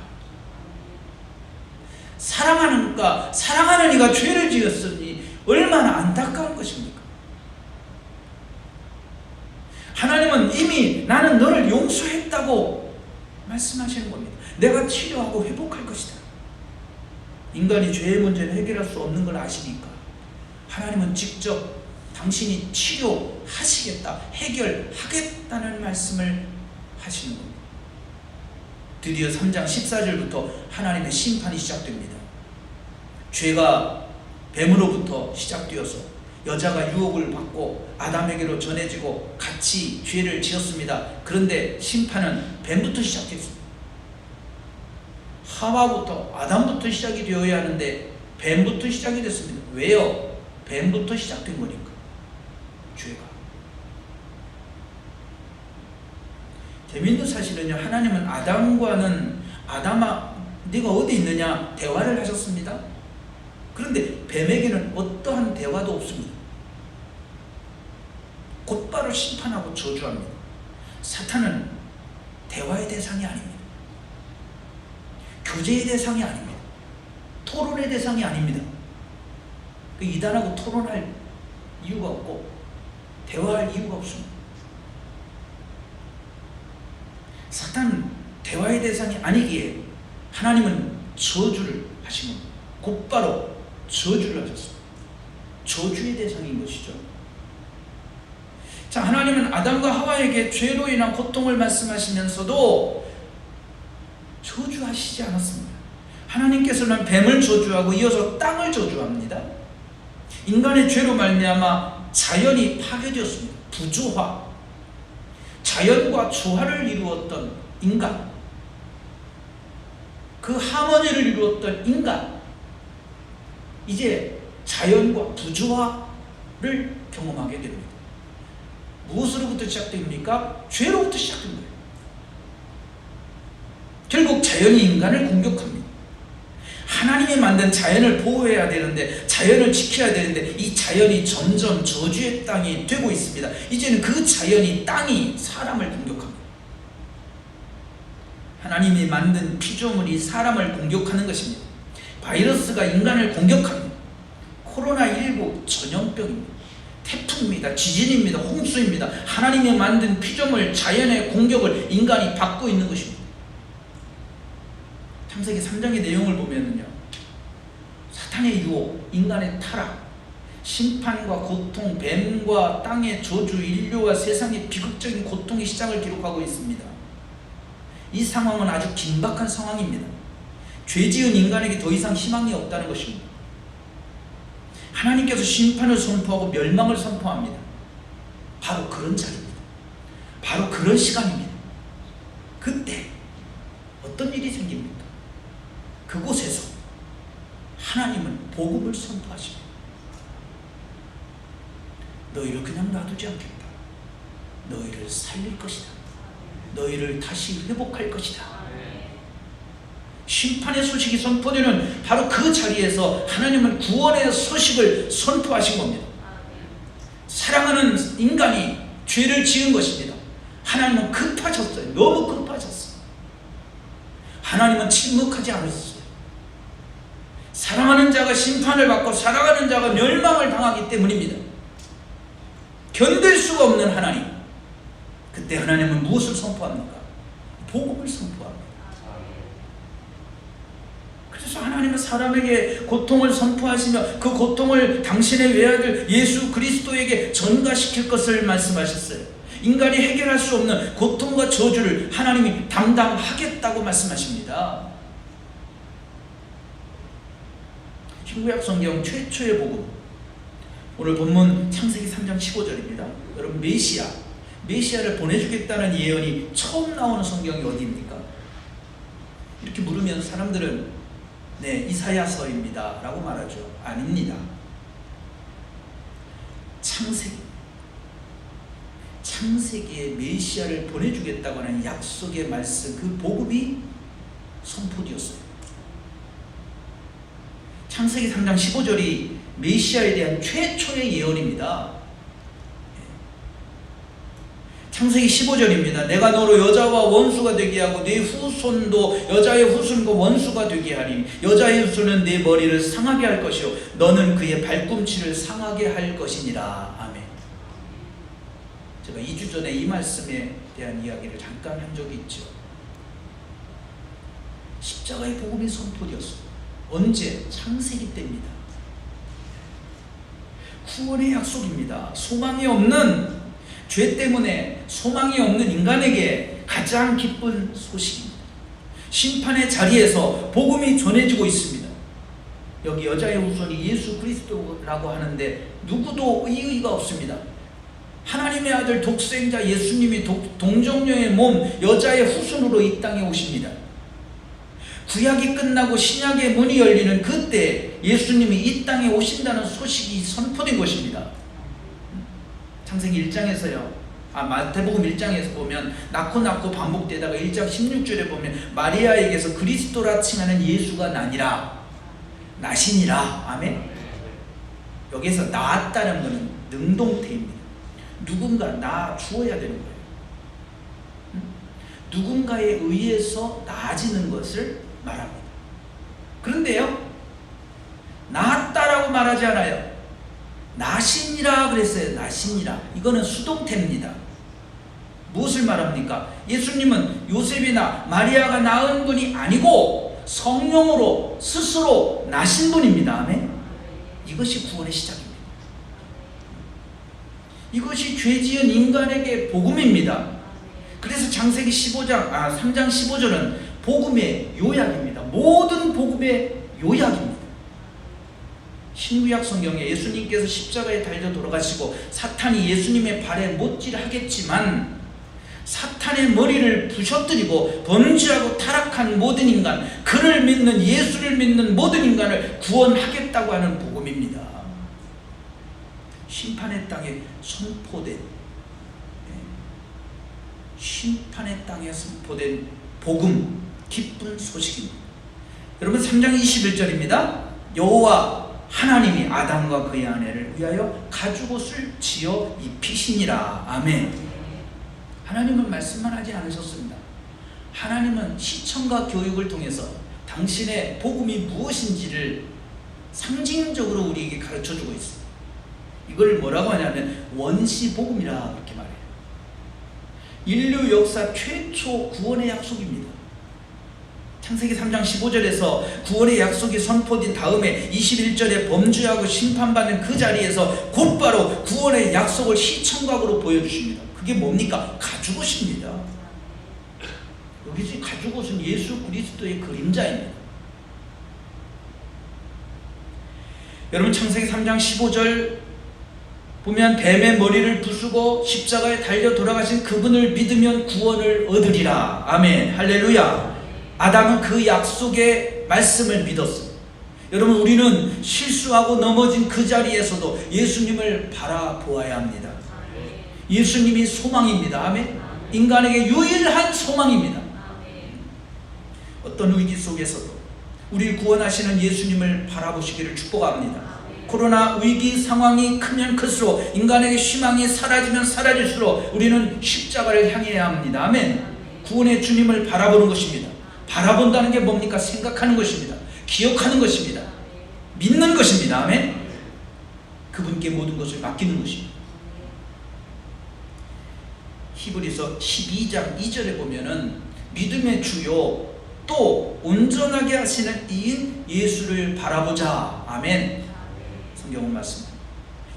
A: 사랑하니까, 사랑하는 이가 죄를 지었으니 얼마나 안타까운 것입니까? 하나님은 이미 나는 너를 용서했다고 말씀하시는 겁니다. 내가 치료하고 회복할 것이다. 인간이 죄의 문제를 해결할 수 없는 걸 아시니까 하나님은 직접 당신이 치료하시겠다, 해결하겠다는 말씀을 하시는 겁니다. 드디어 3장 14절부터 하나님의 심판이 시작됩니다. 죄가 뱀으로부터 시작되어서 여자가 유혹을 받고 아담에게로 전해지고 같이 죄를 지었습니다. 그런데 심판은 뱀부터 시작했습니다. 하와부터, 아담부터 시작이 되어야 하는데 뱀부터 시작이 됐습니다. 왜요? 뱀부터 시작된 거니까. 죄가. 재미있는 사실은요, 하나님은 아담과는 아담아 네가 어디 있느냐 대화를 하셨습니다. 그런데 뱀에게는 어떠한 대화도 없습니다. 곧바로 심판하고 저주합니다. 사탄은 대화의 대상이 아닙니다. 교제의 대상이 아닙니다. 토론의 대상이 아닙니다. 그 이단하고 토론할 이유가 없고 대화할 이유가 없습니다. 사탄은 대화의 대상이 아니기에 하나님은 저주를 하시면 곧바로 저주를 하셨습니다. 저주의 대상인 것이죠. 자, 하나님은 아담과 하와에게 죄로 인한 고통을 말씀하시면서도 저주하시지 않았습니다. 하나님께서는 뱀을 저주하고 이어서 땅을 저주합니다. 인간의 죄로 말미암아 자연이 파괴되었습니다. 부조화, 자연과 조화를 이루었던 인간, 그 하모니를 이루었던 인간, 이제 자연과 부조화를 경험하게 됩니다. 무엇으로부터 시작됩니까? 죄로부터 시작된 거예요. 결국 자연이 인간을 공격합니다. 하나님이 만든 자연을 보호해야 되는데, 자연을 지켜야 되는데 이 자연이 점점 저주의 땅이 되고 있습니다. 이제는 그 자연이, 땅이 사람을 공격합니다. 하나님이 만든 피조물이 사람을 공격하는 것입니다. 바이러스가 인간을 공격합니다. 코로나19 전염병입니다. 태풍입니다. 지진입니다. 홍수입니다. 하나님이 만든 피조물, 자연의 공격을 인간이 받고 있는 것입니다. 창세기 3장의 내용을 보면요, 사탄의 유혹, 인간의 타락, 심판과 고통, 뱀과 땅의 저주, 인류와 세상의 비극적인 고통의 시작을 기록하고 있습니다. 이 상황은 아주 긴박한 상황입니다. 죄 지은 인간에게 더 이상 희망이 없다는 것입니다. 하나님께서 심판을 선포하고 멸망을 선포합니다. 바로 그런 자리입니다. 바로 그런 시간입니다. 그때 어떤 일이 생깁니까? 그곳에서 하나님은 복음을 선포하십니다. 너희를 그냥 놔두지 않겠다. 너희를 살릴 것이다. 너희를 다시 회복할 것이다. 심판의 소식이 선포되는 바로 그 자리에서 하나님은 구원의 소식을 선포하신 겁니다. 사랑하는 인간이 죄를 지은 것입니다. 하나님은 급하셨어요. 너무 급하셨어요. 하나님은 침묵하지 않으셨어요. 사랑하는 자가 심판을 받고 사랑하는 자가 멸망을 당하기 때문입니다. 견딜 수가 없는 하나님. 그때 하나님은 무엇을 선포합니까? 복음을 선포합니다. 그래서 하나님은 사람에게 고통을 선포하시며 그 고통을 당신의 외아들 예수 그리스도에게 전가시킬 것을 말씀하셨어요. 인간이 해결할 수 없는 고통과 저주를 하나님이 담당하겠다고 말씀하십니다. 신구약 성경 최초의 복음, 오늘 본문 창세기 3장 15절입니다. 여러분, 메시아를 보내주겠다는 예언이 처음 나오는 성경이 어디입니까? 이렇게 물으면 사람들은 네, 이사야서입니다 라고 말하죠. 아닙니다. 창세기에 메시아를 보내주겠다고 하는 약속의 말씀, 그 복음이 선포되었어요. 창세기 3장 15절이 메시아에 대한 최초의 예언입니다. 창세기 15절입니다. 내가 너로 여자와 원수가 되게 하고 네 후손도 여자의 후손과 원수가 되게 하리. 여자의 후손은 네 머리를 상하게 할 것이요 너는 그의 발꿈치를 상하게 할 것이니라. 아멘. 제가 2주 전에 이 말씀에 대한 이야기를 잠깐 한 적이 있죠. 십자가의 복음이 선포되었어요. 언제? 창세기 때입니다. 구원의 약속입니다. 소망이 없는, 죄 때문에 소망이 없는 인간에게 가장 기쁜 소식입니다. 심판의 자리에서 복음이 전해지고 있습니다. 여기 여자의 후손이 예수 그리스도라고 하는데 누구도 의의가 없습니다. 하나님의 아들 독생자 예수님이 동정녀의 몸 여자의 후손으로 이 땅에 오십니다. 구약이 끝나고 신약의 문이 열리는 그때 예수님이 이 땅에 오신다는 소식이 선포된 것입니다. 창세기 1장에서요. 마태복음 1장에서 보면 낳고 반복되다가 1장 16절에 보면 마리아에게서 그리스도라 칭하는 예수가 나시니라. 아멘. 여기서 낳았다는 것은 능동태입니다. 누군가 낳아 주어야 되는 거예요. 누군가에 의해서 나아지는 것을 말합니다. 그런데요, 낳았다라고 말하지 않아요. 나시니라 그랬어요. 나시니라. 이거는 수동태입니다. 무엇을 말합니까? 예수님은 요셉이나 마리아가 낳은 분이 아니고 성령으로 스스로 나신 분입니다. 아멘. 이것이 구원의 시작입니다. 이것이 죄지은 인간에게 복음입니다. 그래서 창세기 3장 15절은 복음의 요약입니다. 모든 복음의 요약입니다. 신구약 성경에 예수님께서 십자가에 달려 돌아가시고 사탄이 예수님의 발에 못질하겠지만 사탄의 머리를 부셔뜨리고 범죄하고 타락한 모든 인간, 그를 믿는 예수를 믿는 모든 인간을 구원하겠다고 하는 복음입니다. 심판의 땅에 선포된 복음, 기쁜 소식입니다. 여러분 3장 21절입니다. 여호와 하나님이 아담과 그의 아내를 위하여 가죽옷을 지어 입히시니라. 아멘. 하나님은 말씀만 하지 않으셨습니다. 하나님은 시청과 교육을 통해서 당신의 복음이 무엇인지를 상징적으로 우리에게 가르쳐주고 있습니다. 이걸 뭐라고 하냐면 원시복음이라 그렇게 말해요. 인류 역사 최초 구원의 약속입니다. 창세기 3장 15절에서 구원의 약속이 선포된 다음에 21절에 범죄하고 심판받는 그 자리에서 곧바로 구원의 약속을 시청각으로 보여주십니다. 그게 뭡니까? 가죽옷입니다. 여기서 가죽옷은 예수 그리스도의 그림자입니다. 여러분 창세기 3장 15절 보면 뱀의 머리를 부수고 십자가에 달려 돌아가신 그분을 믿으면 구원을 얻으리라. 아멘. 할렐루야. 아담은 그 약속의 말씀을 믿었습니다. 여러분 우리는 실수하고 넘어진 그 자리에서도 예수님을 바라보아야 합니다. 예수님이 소망입니다. 아멘. 인간에게 유일한 소망입니다. 어떤 위기 속에서도 우리를 구원하시는 예수님을 바라보시기를 축복합니다. 코로나 위기 상황이 크면 클수록 인간에게 희망이 사라지면 사라질수록 우리는 십자가를 향해야 합니다. 아멘. 구원의 주님을 바라보는 것입니다. 바라본다는 게 뭡니까? 생각하는 것입니다. 기억하는 것입니다. 믿는 것입니다. 아멘. 그분께 모든 것을 맡기는 것입니다. 히브리서 12장 2절에 보면은 믿음의 주요 또 온전하게 하시는 이인 예수를 바라보자. 아멘. 성경은 맞습니다.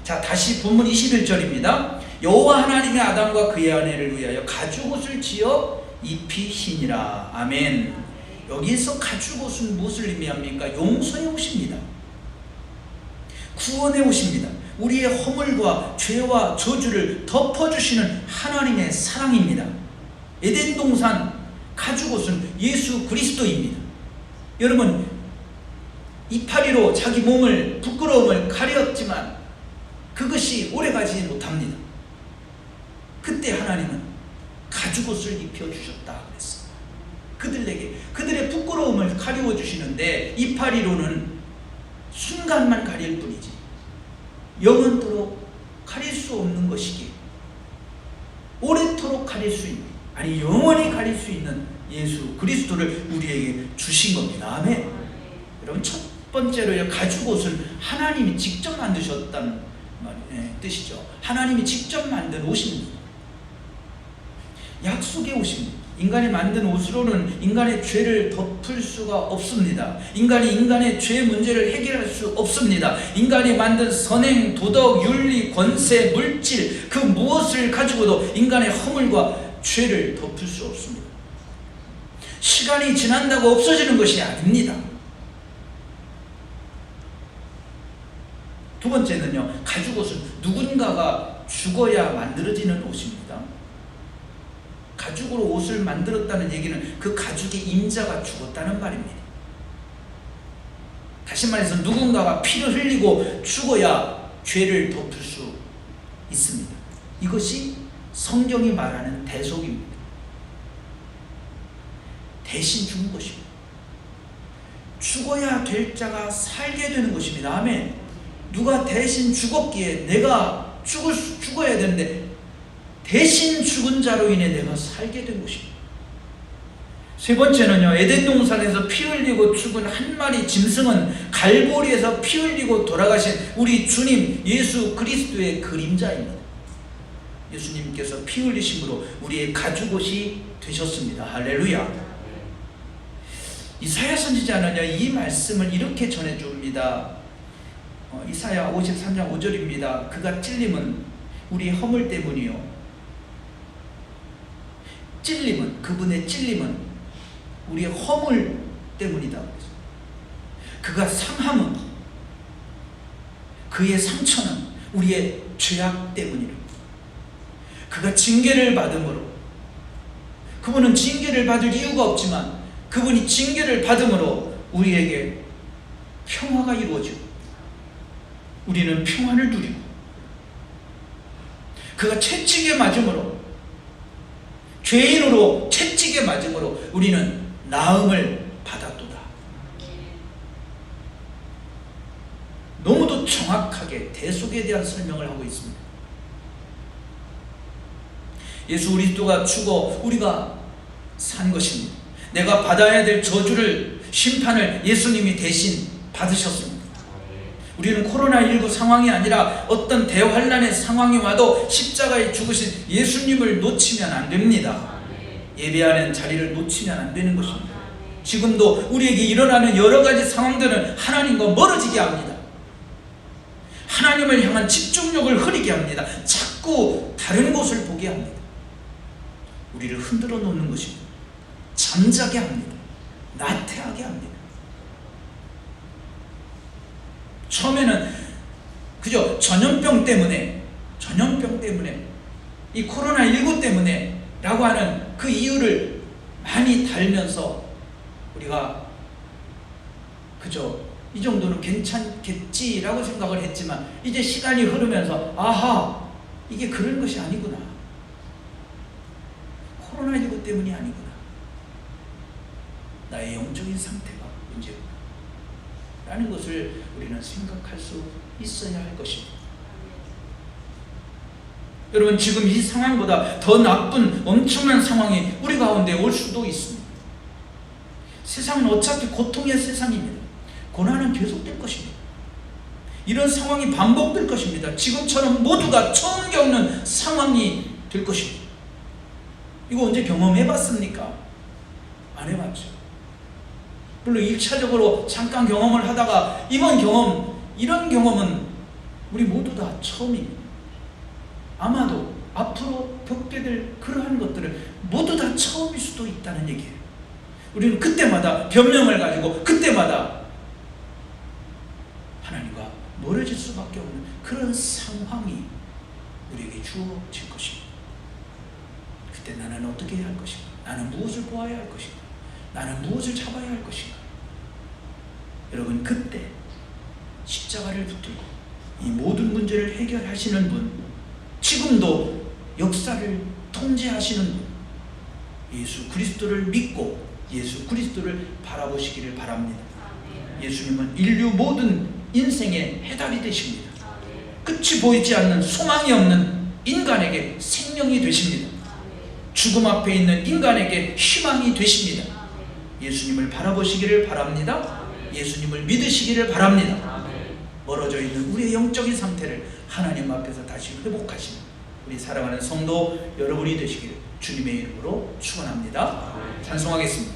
A: 자, 다시 본문 21절입니다. 여호와 하나님이 아담과 그의 아내를 위하여 가죽옷을 지어 입히시니라. 아멘. 여기서 가죽옷은 무엇을 의미합니까? 용서의 옷입니다. 구원의 옷입니다. 우리의 허물과 죄와 저주를 덮어주시는 하나님의 사랑입니다. 에덴 동산 가죽옷은 예수 그리스도입니다. 여러분 이파리로 자기 몸을 부끄러움을 가렸지만 그것이 오래가지 못합니다. 그때 하나님은 가죽옷을 입혀주셨다 그랬습니다. 그들에게 그들의 부끄러움을 가리워 주시는데 이파리로는 순간만 가릴 뿐이지 영원토록 가릴 수 없는 것이기에 오래도록 가릴 수 있는, 아니 영원히 가릴 수 있는 예수 그리스도를 우리에게 주신 겁니다. 아멘. 여러분, 첫 번째로 가죽 옷을 하나님이 직접 만드셨다는 뜻이죠. 하나님이 직접 만든 옷입니다. 약속의 옷입니다. 인간이 만든 옷으로는 인간의 죄를 덮을 수가 없습니다. 인간이 인간의 죄 문제를 해결할 수 없습니다. 인간이 만든 선행, 도덕, 윤리, 권세, 물질, 그 무엇을 가지고도 인간의 허물과 죄를 덮을 수 없습니다. 시간이 지난다고 없어지는 것이 아닙니다. 두 번째는요, 가죽 옷은 누군가가 죽어야 만들어지는 옷입니다. 가죽으로 옷을 만들었다는 얘기는 그 가죽의 임자가 죽었다는 말입니다. 다시 말해서 누군가가 피를 흘리고 죽어야 죄를 덮을 수 있습니다. 이것이 성경이 말하는 대속입니다. 대신 죽은 것입니다. 죽어야 될 자가 살게 되는 것입니다. 아멘. 누가 대신 죽었기에 내가 죽어야 되는데 대신 죽은 자로 인해 내가 살게 된 것입니다. 세 번째는요, 에덴 동산에서 피 흘리고 죽은 한 마리 짐승은 갈보리에서 피 흘리고 돌아가신 우리 주님 예수 그리스도의 그림자입니다. 예수님께서 피 흘리심으로 우리의 가죽옷이 되셨습니다. 할렐루야. 이사야 선지자는요, 이 말씀을 이렇게 전해줍니다. 이사야 53장 5절입니다. 그가 찔림은 우리 허물 때문이요, 그분의 찔림은 우리의 허물 때문이다. 그가 상함은, 그의 상처는 우리의 죄악 때문이라. 그가 징계를 받음으로, 그분은 징계를 받을 이유가 없지만 그분이 징계를 받음으로 우리에게 평화가 이루어지고 우리는 평안을 누리고, 그가 채찍에 맞음으로, 죄인으로 채찍에 맞음으로 우리는 나음을 받았도다. 너무도 정확하게 대속에 대한 설명을 하고 있습니다. 예수 그리스도가 죽어 우리가 산 것입니다. 내가 받아야 될 저주를, 심판을 예수님이 대신 받으셨습니다. 우리는 코로나19 상황이 아니라 어떤 대환란의 상황이 와도 십자가에 죽으신 예수님을 놓치면 안 됩니다. 예배하는 자리를 놓치면 안 되는 것입니다. 지금도 우리에게 일어나는 여러 가지 상황들은 하나님과 멀어지게 합니다. 하나님을 향한 집중력을 흐리게 합니다. 자꾸 다른 곳을 보게 합니다. 우리를 흔들어 놓는 것입니다. 잠자게 합니다. 나태하게 합니다. 처음에는 그저 전염병 때문에, 이 코로나19 때문에 라고 하는 그 이유를 많이 달면서 우리가 그저 이 정도는 괜찮겠지라고 생각을 했지만, 이제 시간이 흐르면서 아하, 이게 그런 것이 아니구나. 코로나19 때문이 아니구나. 나의 영적인 상태가 문제구나 라는 것을 우리는 생각할 수 있어야 할 것입니다. 여러분, 지금 이 상황보다 더 나쁜 엄청난 상황이 우리 가운데 올 수도 있습니다. 세상은 어차피 고통의 세상입니다. 고난은 계속될 것입니다. 이런 상황이 반복될 것입니다. 지금처럼 모두가 처음 겪는 상황이 될 것입니다. 이거 언제 경험해봤습니까? 안 해봤죠. 물론 1차적으로 잠깐 경험을 하다가 이런 경험은 우리 모두 다 처음입니다. 아마도 앞으로 겪게 될 그러한 것들은 모두 다 처음일 수도 있다는 얘기예요. 우리는 그때마다 변명을 가지고 그때마다 하나님과 멀어질 수밖에 없는 그런 상황이 우리에게 주어질 것입니다. 그때 나는 어떻게 해야 할 것인가? 나는 무엇을 보아야 할 것인가? 나는 무엇을 잡아야 할 것인가? 여러분, 그때 십자가를 붙들고 이 모든 문제를 해결하시는 분, 지금도 역사를 통제하시는 분, 예수 그리스도를 믿고 예수 그리스도를 바라보시기를 바랍니다. 예수님은 인류 모든 인생의 해답이 되십니다.
B: 끝이 보이지 않는 소망이 없는 인간에게 생명이 되십니다. 죽음 앞에 있는 인간에게 희망이 되십니다. 예수님을 바라보시기를 바랍니다. 예수님을 믿으시기를 바랍니다. 멀어져 있는 우리의 영적인 상태를 하나님 앞에서 다시 회복하시는 우리 사랑하는 성도 여러분이 되시기를 주님의 이름으로 축원합니다. 찬송하겠습니다.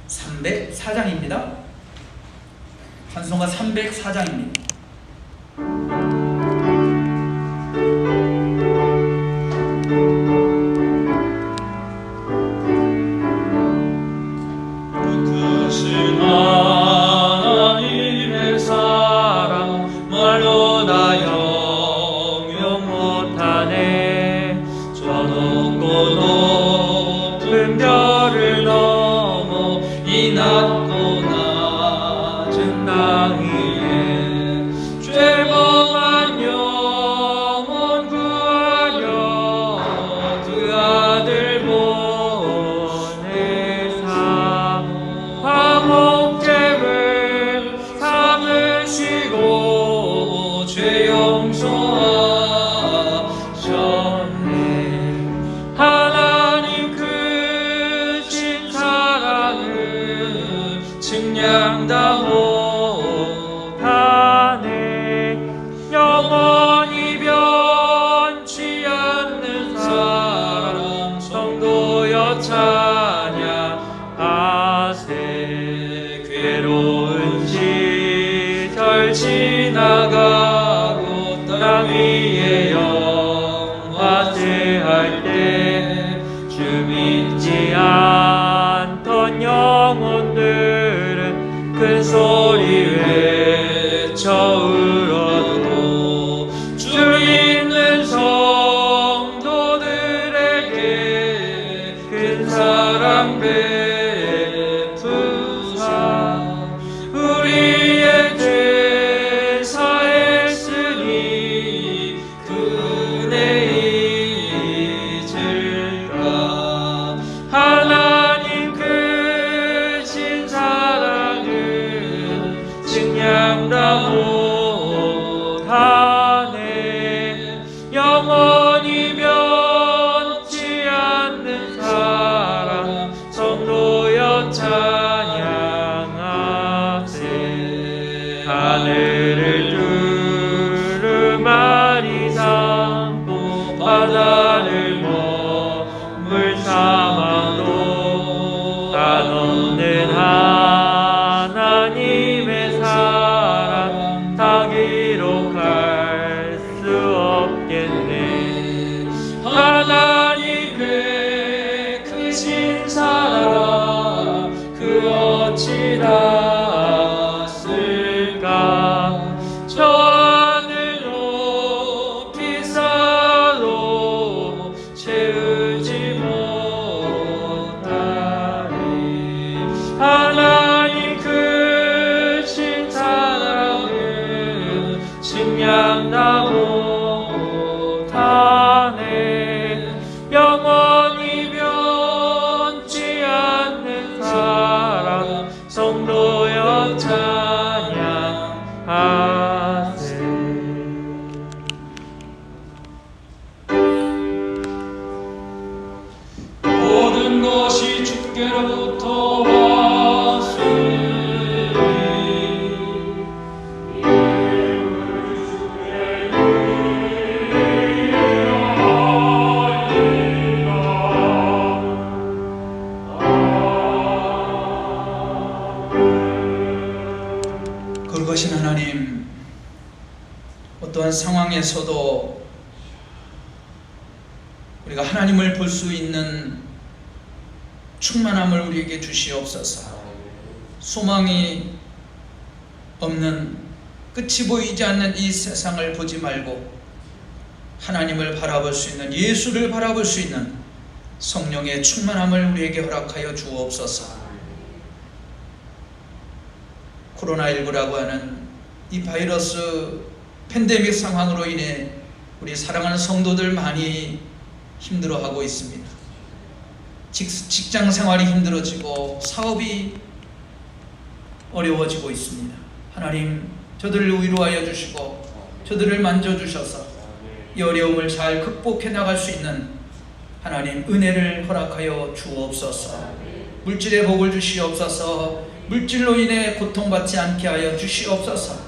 B: 304장입니다. 찬송가 304장입니다.
D: 지나가고 땅 위에 영화제할 때 주 믿지 않던 영혼들은 큰 소리 외쳐 울어도 주 믿는 성도들에게 큰 사랑 베푸사 우리의 제사했으니 그네 잊을까. 하나님 크신 사랑을 증량다 못하네. 영원히 변치 않는 사랑 성도여 찬양하세. 하늘을 두루마리 삼고 바다를 머물 삼아도 한없는 하나님의 사랑 다 기록할 수 없겠네. 하나님 꽤 크신 사랑 그 어찌 닿았을까. 저 하늘 높이 쌓아도 채우지 못하리. 하나님 크신 사랑을 증량다 못하네. 영원히 변치 않는 사랑 성도여 찬양하세. 모든 것이 주께로부터 왔으니
B: 거룩하신 하나님, 어떠한 상황에서도 우리가 하나님을 볼 수 있는 충만함을 우리에게 주시옵소서. 소망이 없는, 끝이 보이지 않는 이 세상을 보지 말고 하나님을 바라볼 수 있는, 예수를 바라볼 수 있는 성령의 충만함을 우리에게 허락하여 주옵소서. 코로나19라고 하는 이 바이러스 팬데믹 상황으로 인해 우리 사랑하는 성도들 많이 힘들어하고 있습니다. 직장 생활이 힘들어지고 사업이 어려워지고 있습니다. 하나님, 저들을 위로하여 주시고 저들을 만져주셔서 이 어려움을 잘 극복해 나갈 수 있는 하나님 은혜를 허락하여 주옵소서. 물질의 복을 주시옵소서. 물질로 인해 고통받지 않게 하여 주시옵소서.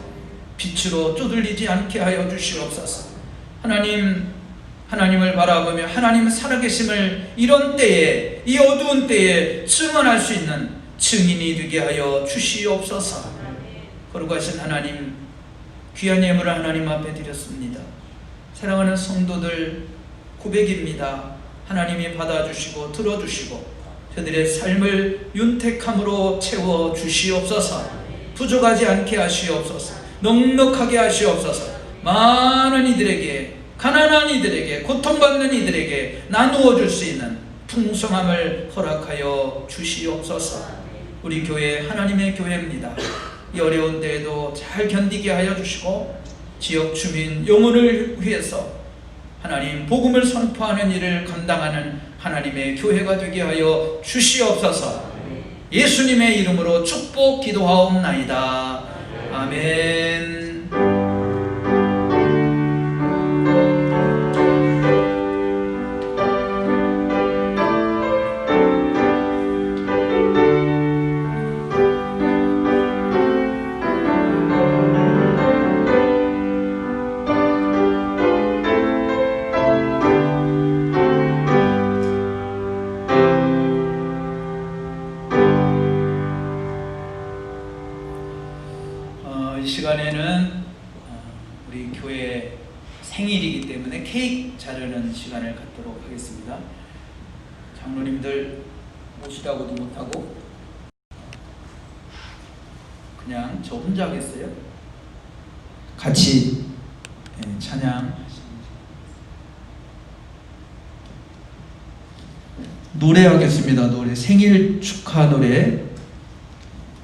B: 빛으로 쪼들리지 않게 하여 주시옵소서. 하나님을 바라보며 하나님 살아계심을 이런 때에, 이 어두운 때에 증언할 수 있는 증인이 되게 하여 주시옵소서. 거룩하신 하나님, 귀한 예물을 하나님 앞에 드렸습니다. 사랑하는 성도들 고백입니다. 하나님이 받아주시고 들어주시고 저들의 삶을 윤택함으로 채워 주시옵소서. 부족하지 않게 하시옵소서. 넉넉하게 하시옵소서. 많은 이들에게, 가난한 이들에게, 고통받는 이들에게 나누어 줄 수 있는 풍성함을 허락하여 주시옵소서. 우리 교회 하나님의 교회입니다. 이 어려운 때에도 잘 견디게 하여 주시고 지역 주민 영혼을 위해서 하나님 복음을 선포하는 일을 감당하는 하나님의 교회가 되게 하여 주시옵소서. 예수님의 이름으로 축복 기도하옵나이다. 아멘. 이 시간에는 우리 교회 생일이기 때문에 케이크 자르는 시간을 갖도록 하겠습니다. 장로님들 오시라고도 못하고 그냥 저 혼자 하겠어요? 같이 찬양 노래하겠습니다. 노래, 생일 축하 노래.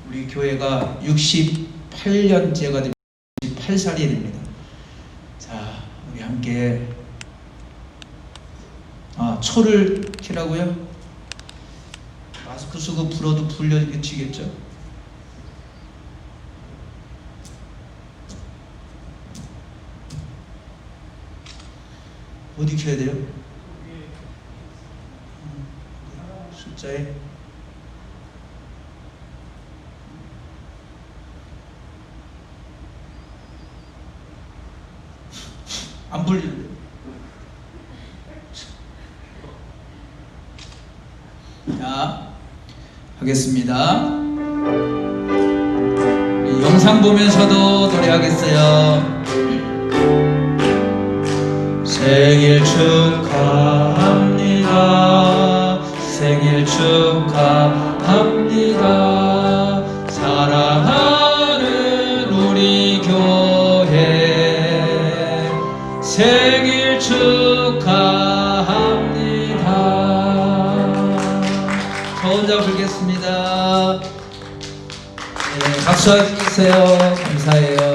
B: 우리 교회가 68년째가 됩니다. 68살이 됩니다. 자, 우리 함께 초를 키라고요? 마스크 쓰고 불어도 불려치겠죠? 어디 켜야 돼요? 숫자에 안 불리는데. 자, 하겠습니다. 영상 보면서도 노래하겠어요. 생일 축하합니다. 생일 축하합니다. 사랑하는 우리 교회 생일 축하합니다. 저 혼자 불겠습니다. 네, 박수 해주세요. 감사해요.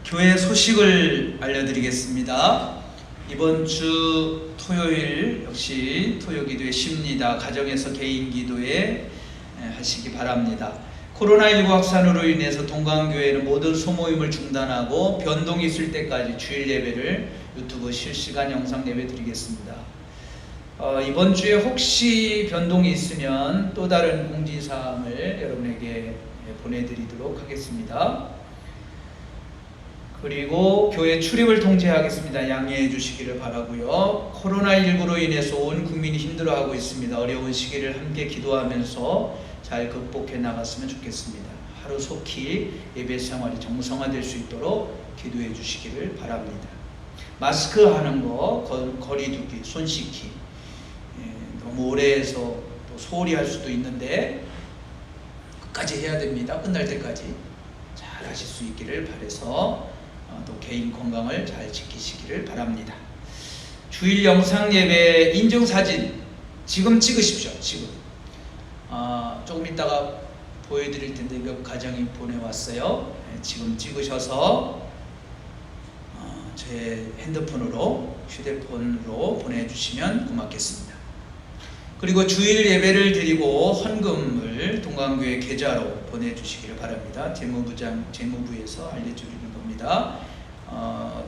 B: 교회 소식을 알려드리겠습니다. 이번 주 토요일 역시 토요기도에 쉽니다. 가정에서 개인 기도에 하시기 바랍니다. 코로나19 확산으로 인해서 동강교회는 모든 소모임을 중단하고 변동이 있을 때까지 주일 예배를 유튜브 실시간 영상 예배 드리겠습니다. 이번 주에 혹시 변동이 있으면 또 다른 공지사항을 여러분에게 보내드리도록 하겠습니다. 그리고 교회 출입을 통제하겠습니다. 양해해 주시기를 바라고요. 코로나19로 인해서 온 국민이 힘들어하고 있습니다. 어려운 시기를 함께 기도하면서 잘 극복해 나갔으면 좋겠습니다. 하루속히 예배 생활이 정상화될 수 있도록 기도해 주시기를 바랍니다. 마스크 하는 거, 거리 두기, 손 씻기, 너무 오래 해서 또 소홀히 할 수도 있는데 끝까지 해야 됩니다. 끝날 때까지 잘 하실 수 있기를 바라서 또 개인 건강을 잘 지키시기를 바랍니다. 주일 영상 예배 인증사진 지금 찍으십시오. 지금 조금 이따가 보여드릴 텐데 몇 가정이 보내왔어요. 지금 찍으셔서 제 휴대폰으로 보내주시면 고맙겠습니다. 그리고 주일 예배를 드리고 헌금을 동강교회 계좌로 보내주시기를 바랍니다. 재무부에서 알려주리는 겁니다.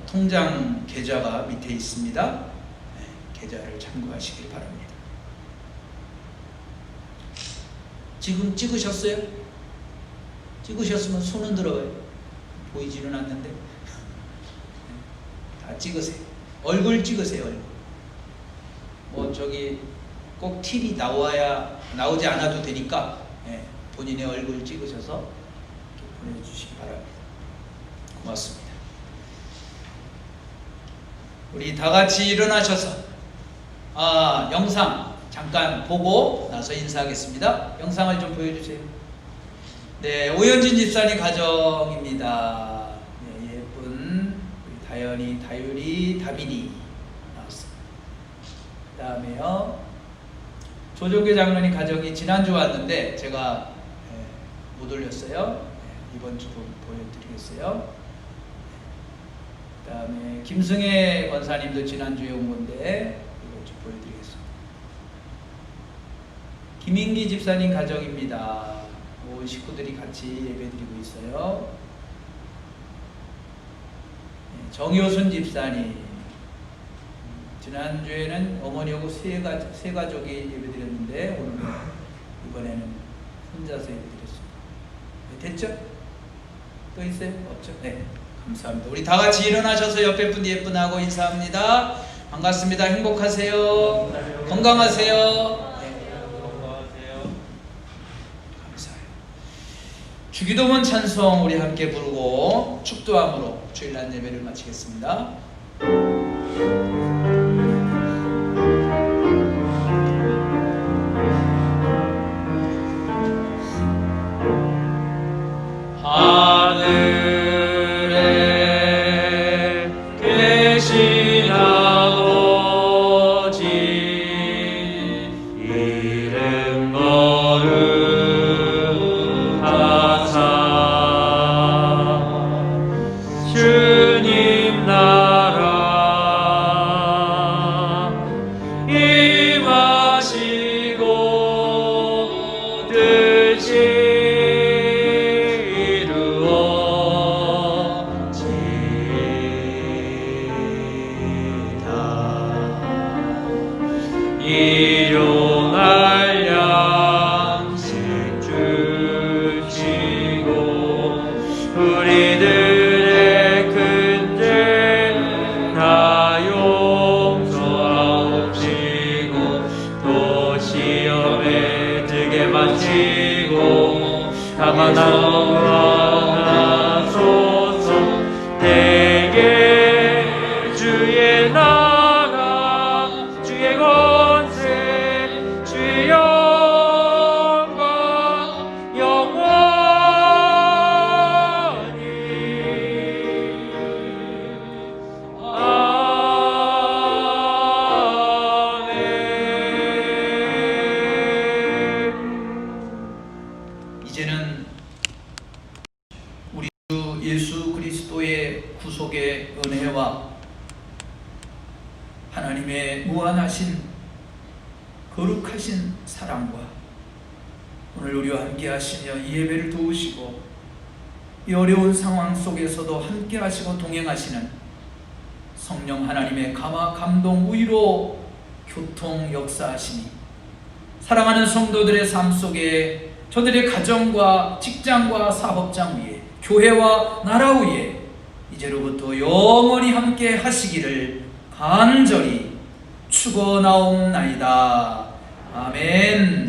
B: 통장 계좌가 밑에 있습니다. 계좌를 참고하시길 바랍니다. 지금 찍으셨어요? 찍으셨으면 손은 들어요. 보이지는 않는데 다 찍으세요. 얼굴 찍으세요. 얼굴. 뭐 저기 꼭 TV 나오지 않아도 되니까 본인의 얼굴 찍으셔서 보내주시기 바랍니다. 고맙습니다. 우리 다 같이 일어나셔서 영상 잠깐 보고 나서 인사하겠습니다. 영상을 좀 보여주세요. 네, 오현진 집사님 가정입니다. 네, 예쁜 우리 다현이, 다율이, 다민이 나왔습니다. 그 다음에요, 조종교 장로님 가정이 지난주 왔는데 제가 못 올렸어요. 이번 주도 보여드리겠어요. 그 다음에 김승혜 권사님도 지난주에 온 건데 이번 주 보여드리겠습니다. 김인기 집사님 가정입니다. 온 식구들이 같이 예배드리고 있어요. 정효순 집사님, 지난주에는 어머니하고 세 가족이 예배드렸는데 오늘 이번에는 혼자서 예배드렸습니다. 됐죠? 또 있어요? 없죠? 네, 감사합니다. 우리 다 같이 일어나셔서 옆에 분 예쁜하고 인사합니다. 반갑습니다. 행복하세요. 건강하세요. 주기도문 찬송 우리 함께 부르고 축도함으로 주일날 예배를 마치겠습니다.
D: 하늘에 계신 아버지 이름 거룩하사 주님 나라 임하시고 뜻이 일용할 양식 주시고 우리들의 큰 죄 다 용서하옵시고 또 시험에 들게 마시고 다만 나소서 대개 주의 나라 주의 권세 주의 영광 영원히 아멘.
B: 이제는 우리 주 예수 그리스도의 구속의 은혜와 하나님의 무한하신 거룩하신 사랑과 오늘 우리와 함께 하시며 이 예배를 도우시고 이 어려운 상황 속에서도 함께 하시고 동행하시는 성령 하나님의 감화 감동 위로 교통 역사하시니 사랑하는 성도들의 삶 속에 저들의 가정과 직장과 사업장 위에 교회와 나라 위에 이제로부터 영원히 함께 하시기를 간절히 축원하옵나이다. 아멘.